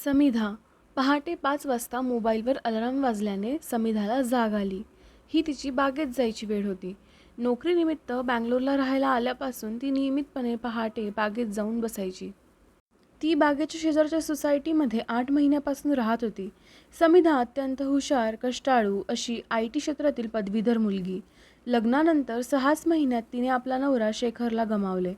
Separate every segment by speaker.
Speaker 1: समिधा पहाटे 5 वाजता मोबाईलवर अलार्म वाजल्याने समिधाला जाग आली. ही तिची बागेत जायची वेळ होती. नोकरीनिमित्त बँगलोरला राहायला आल्यापासून ती नियमितपणे पहाटे बागेत जाऊन बसायची. ती बागेच्या शेजारच्या सोसायटीमध्ये 8 महिन्यापासून राहत होती. समिधा अत्यंत हुशार, कष्टाळू अशी IT क्षेत्रातील पदवीधर मुलगी. लग्नानंतर 6 महिन्यात तिने आपला नवरा शेखरला गमावले.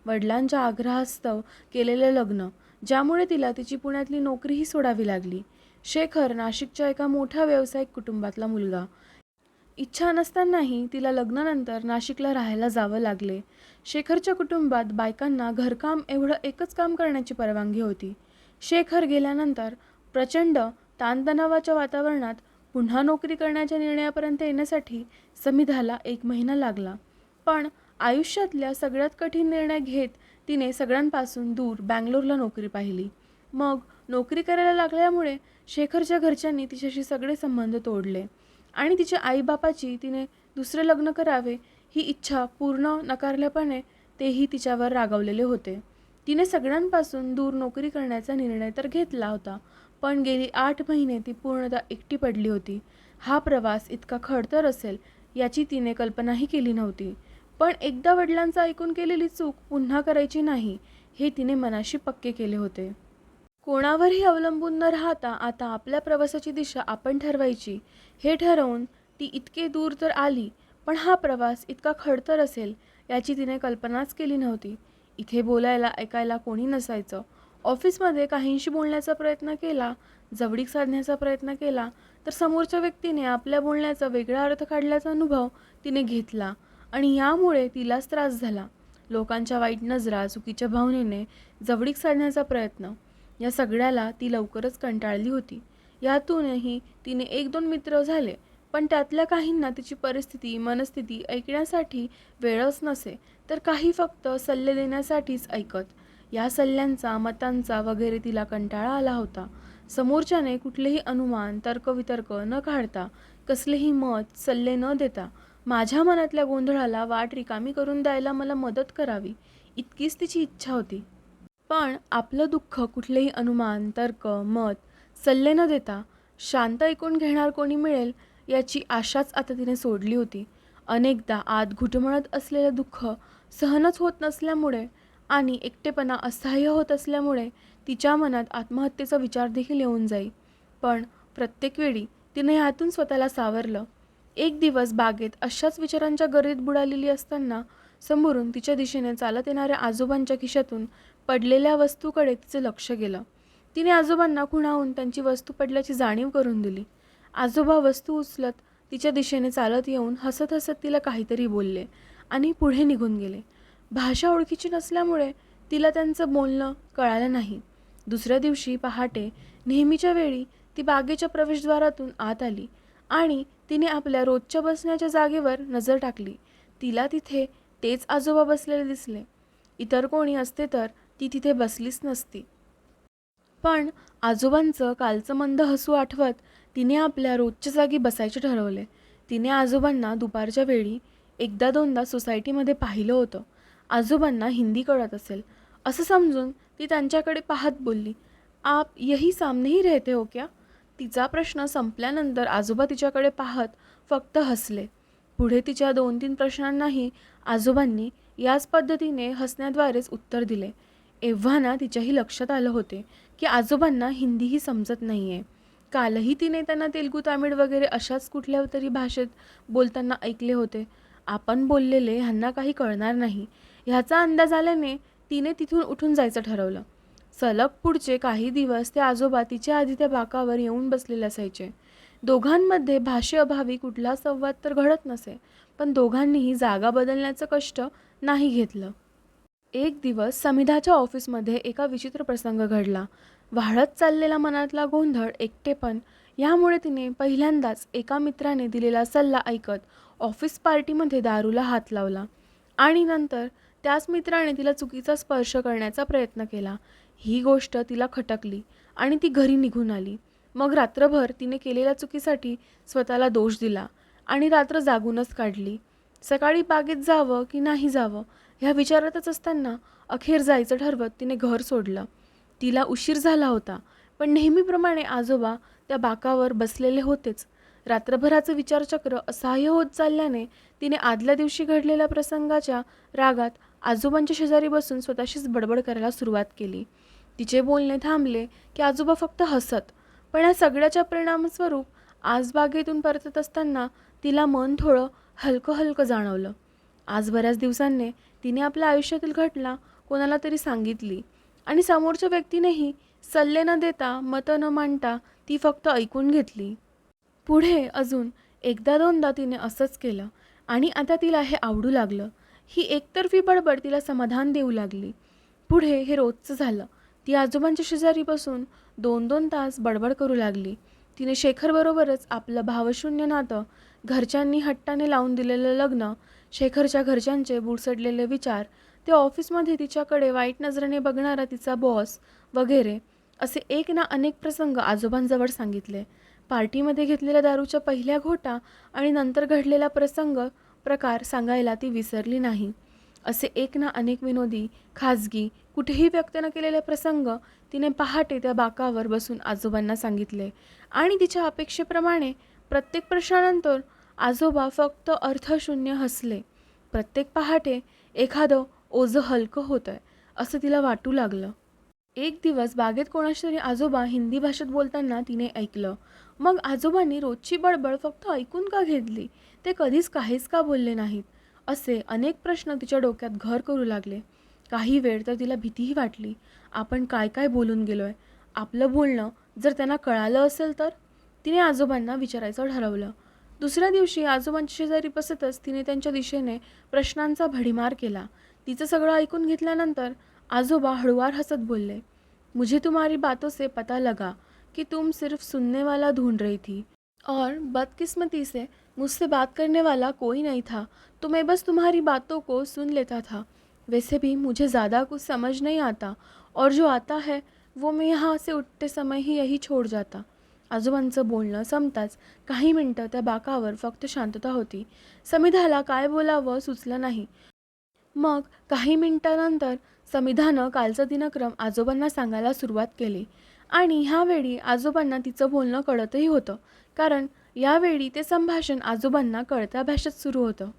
Speaker 1: वडिलांच्या आग्रहास्तव केलेले लग्न, ज्यामुळे तिला तिची पुण्यातली नोकरीही सोडावी लागली. शेखर नाशिकच्या एका मोठ्या व्यावसायिक कुटुंबातला मुलगा. इच्छा नसतानाही तिला लग्नानंतर नाशिकला राहायला जावं लागले. शेखरच्या कुटुंबात बायकांना घरकाम एवढं एकच काम करण्याची परवानगी होती. शेखर गेल्यानंतर प्रचंड ताणतणावाच्या वातावरणात पुन्हा नोकरी करण्याच्या निर्णयापर्यंत येण्यासाठी समिधाला 1 महिना लागला. पण आयुष्यातल्या सगळ्यात कठीण निर्णय घेत तिने सगळ्यांपासून दूर बँगलोरला नोकरी पाहिली. मग नोकरी करायला लागल्यामुळे शेखरच्या घरच्यांनी तिच्याशी सगळे संबंध तोडले आणि तिच्या आईबापाची तिने दुसरे लग्न करावे ही इच्छा पूर्ण नकारल्यापणे तेही तिच्यावर रागावलेले होते. तिने सगळ्यांपासून दूर नोकरी करण्याचा निर्णय तर घेतला होता, पण गेली 8 महिने ती पूर्णतः एकटी पडली होती. हा प्रवास इतका खडतर असेल याची तिने कल्पनाही केली नव्हती. पण एकदा वडिलांचं ऐकून केलेली चूक पुन्हा करायची नाही, हे तिने मनाशी पक्के केले होते. कोणावरही अवलंबून न राहता आता आपल्या प्रवासाची दिशा आपण ठरवायची, हे ठरवून ती इतके दूर तर आली, पण हा प्रवास इतका खडतर असेल याची तिने कल्पनाच केली नव्हती. इथे बोलायला ऐकायला कोणी नसायचं. ऑफिसमध्ये काहींशी बोलण्याचा प्रयत्न केला, जवळीक साधण्याचा प्रयत्न केला, तर समोरच्या व्यक्तीने आपल्या बोलण्याचा वेगळा अर्थ काढल्याचा अनुभव तिने घेतला आणि यामुळे तिलाच त्रास झाला. लोकांच्या वाईट नजरा, चुकीच्या भावनेने जवळीक साधण्याचा प्रयत्न, या सगळ्याला ती लवकरच कंटाळली होती. यातूनही तिने 1-2 मित्र झाले, पण त्यातल्या काहींना तिची परिस्थिती, मनस्थिती ऐकण्यासाठी वेळच नसे, तर काही फक्त सल्ले देण्यासाठीच ऐकत. या सल्ल्यांचा, मतांचा वगैरे तिला कंटाळा आला होता. समोरच्याने कुठलेही अनुमान, तर्कवितर्क न काढता, कसलेही मत, सल्ले न देता माझ्या मनातल्या गोंधळाला वाट रिकामी करून द्यायला मला मदत करावी, इतकीच तिची इच्छा होती. पण आपलं दुःख कुठलेही अनुमान, तर्क, मत, सल्ले न देता शांत ऐकून घेणार कोणी मिळेल याची आशाच आता तिने सोडली होती. अनेकदा आत घुटमळत असलेलं दुःख सहनच होत नसल्यामुळे आणि एकटेपणा असह्य होत असल्यामुळे तिच्या मनात आत्महत्येचा विचार देखील येऊन जाई. पण प्रत्येक वेळी तिने ह्यातून स्वतःला सावरलं. एक दिवस बागेत अशाच विचारांच्या गर्दीत बुडालेली असताना समोरून तिच्या दिशेने चालत येणाऱ्या आजोबांच्या खिशातून पडलेल्या वस्तूकडे तिचे लक्ष गेलं. तिने आजोबांना खुणावून त्यांची वस्तू पडल्याची जाणीव करून दिली. आजोबा वस्तू उचलत तिच्या दिशेने चालत येऊन हसत हसत तिला काहीतरी बोलले आणि पुढे निघून गेले. भाषा ओळखीची नसल्यामुळे तिला त्यांचं बोलणं कळालं नाही. दुसऱ्या दिवशी पहाटे नेहमीच्या वेळी ती बागेच्या प्रवेशद्वारातून आत आली आणि तिने आपल्या रोजच्या बसण्याच्या जागेवर नजर टाकली. तिला तिथे तेच आजोबा बसलेले दिसले. इतर कोणी असते तर ती तिथे बसलीच नसती. पण आजोबांचं कालचं मंद हसू आठवत तिने आपल्या रोजच्या जागी बसायचे ठरवले. तिने आजोबांना दुपारच्या वेळी 1-2दा सोसायटीमध्ये पाहिलं होतं. आजोबांना हिंदी कळत असेल असं समजून ती त्यांच्याकडे पाहत बोलली, "आप यही सामने ही रहते हो क्या?" तिचा प्रश्न संपल्यानंतर आजोबा तिच्याकडे पाहत फक्त हसले. पुढे तिच्या 2-3 प्रश्नांनाही आजोबांनी याच पद्धतीने हसण्याद्वारेच उत्तर दिले. एव्हाना तिच्याही लक्षात आलं होते की आजोबांना हिंदीही समजत नाहीये. कालही तिने त्यांना तेलुगू, तामिळ वगैरे अशाच कुठल्या तरी भाषेत बोलताना ऐकले होते. आपण बोललेले ह्यांना काही कळणार नाही ह्याचा अंदाज आल्याने तिने तिथून उठून जायचं ठरवलं. सलग पुढचे काही दिवस ते आजोबा तिच्या आधी त्या बाकावर येऊन बसलेले असायचे. दोघांमध्ये भाषेअभावी कुठला संवाद तर घडत नसे, पण दोघांनीही जागा बदलण्याचं कष्ट नाही घेतलं. एक दिवस समिधाच्या ऑफिसमध्ये एका विचित्र प्रसंग घडला. वाढत चाललेला मनातला गोंधळ, एकटेपण यामुळे तिने पहिल्यांदाच एका मित्राने दिलेला सल्ला ऐकत ऑफिस पार्टीमध्ये दारूला हात लावला आणि नंतर त्याच मित्राने तिला चुकीचा स्पर्श करण्याचा प्रयत्न केला. ही गोष्ट तिला खटकली आणि ती घरी निघून आली. मग रात्रभर तिने केलेल्या चुकीसाठी स्वतःला दोष दिला आणि रात्र जागूनच काढली. सकाळी बागेत जावं की नाही जावं ह्या विचारातच असताना अखेर जायचं ठरवत तिने घर सोडलं. तिला उशीर झाला होता, पण नेहमीप्रमाणे आजोबा त्या बाकावर बसलेले होतेच. रात्रभराचं विचारचक्र असह्य होत चालल्याने तिने आदल्या दिवशी घडलेल्या प्रसंगाच्या रागात आजोबांच्या शेजारी बसून स्वतःशीच बडबड करायला सुरुवात केली. तिचे बोलणे थांबले की आजोबा फक्त हसत. पण या सगळ्याच्या परिणामस्वरूप आज बागेतून परतत असताना तिला मन थोडं हलकं हलकं जाणवलं. आज बऱ्याच दिवसांनी तिने आपल्या आयुष्यातील घटना कोणाला तरी सांगितली आणि समोरच्या व्यक्तीनेही सल्ले न देता, मतं न मांडता ती फक्त ऐकून घेतली. पुढे अजून एकदा दोनदा तिने असंच केलं आणि आता तिला हे आवडू लागलं. ही एकतर्फी बडबड तिला समाधान देऊ लागली. पुढे हे रोजचं झालं. ती आजोबांच्या शेजारी बसून 2-2 तास बडबड करू लागली. तिने शेखरबरोबरच आपलं भावशून्य नातं, घरच्यांनी हट्टाने लावून दिलेलं लग्न, शेखरच्या घरच्यांचे बुडसडलेले विचार, ते ऑफिसमध्ये तिच्याकडे वाईट नजरेने बघणारा तिचा बॉस वगैरे असे एक ना अनेक प्रसंग आजोबांजवळ सांगितले. पार्टीमध्ये घेतलेल्या दारूच्या पहिल्या घोटा आणि नंतर घडलेला प्रकार सांगायला ती विसरली नाही. असे एक ना अनेक विनोदी, खाजगी, कुठेही व्यक्त न केलेले प्रसंग तिने पहाटे त्या बाकावर बसून आजोबांना सांगितले आणि तिच्या अपेक्षेप्रमाणे प्रत्येक प्रश्नानंतर आजोबा फक्त अर्थशून्य हसले. प्रत्येक पहाटे एखादं ओझं हलकं होतंय असं तिला वाटू लागलं. एक दिवस बागेत कोणाशी तरी आजोबा हिंदी भाषेत बोलताना तिने ऐकलं. मग आजोबांनी रोजची बडबड फक्त ऐकून का घेतली? ते कधीच काहीच का बोलले नाहीत? असे अनेक प्रश्न तिच्या डोक्यात घर करू लागले. काही वेळ तर तिला भीतीही वाटली. आपण काय काय बोलून गेलोय? आपलं बोलणं जर त्यांना कळालं असेल तर? तिने आजोबांना विचारायचं ठरवलं. दुसऱ्या दिवशी आजोबांच्या शेजारी बसतच तिने त्यांच्या दिशेने प्रश्नांचा भडीमार केला. तिचं सगळं ऐकून घेतल्यानंतर आजोबा हळुवार हसत बोलले, मुझे तुम्हारी बातों से पता लगा कि तुम सिर्फ सुनने वाला ढूंढ रही थी और बदकिस्मती से मुझसे बात करने वाला कोई नहीं था, तो मैं बस तुम्हारी बातों को सुन लेता था. वैसे भी मुझे ज़्यादा कुछ समझ नहीं आता और जो आता है वो मैं यहाँ से उठते समय ही यही छोड़ जाता. आजोबांचं बोलणं संपताच काही मिनिटं त्या बाकावर फक्त शांतता होती. समिधाला काय बोलावं सुचलं नाही. मग काही मिनिटांनंतर समिधानं कालचा दिनक्रम आजोबांना सांगायला सुरुवात केली आणि ह्यावेळी आजोबांना तिचं बोलणं कळतही होतं, कारण यावेळी ते संभाषण आजोबांना कळत्या भाषेत सुरू होतं.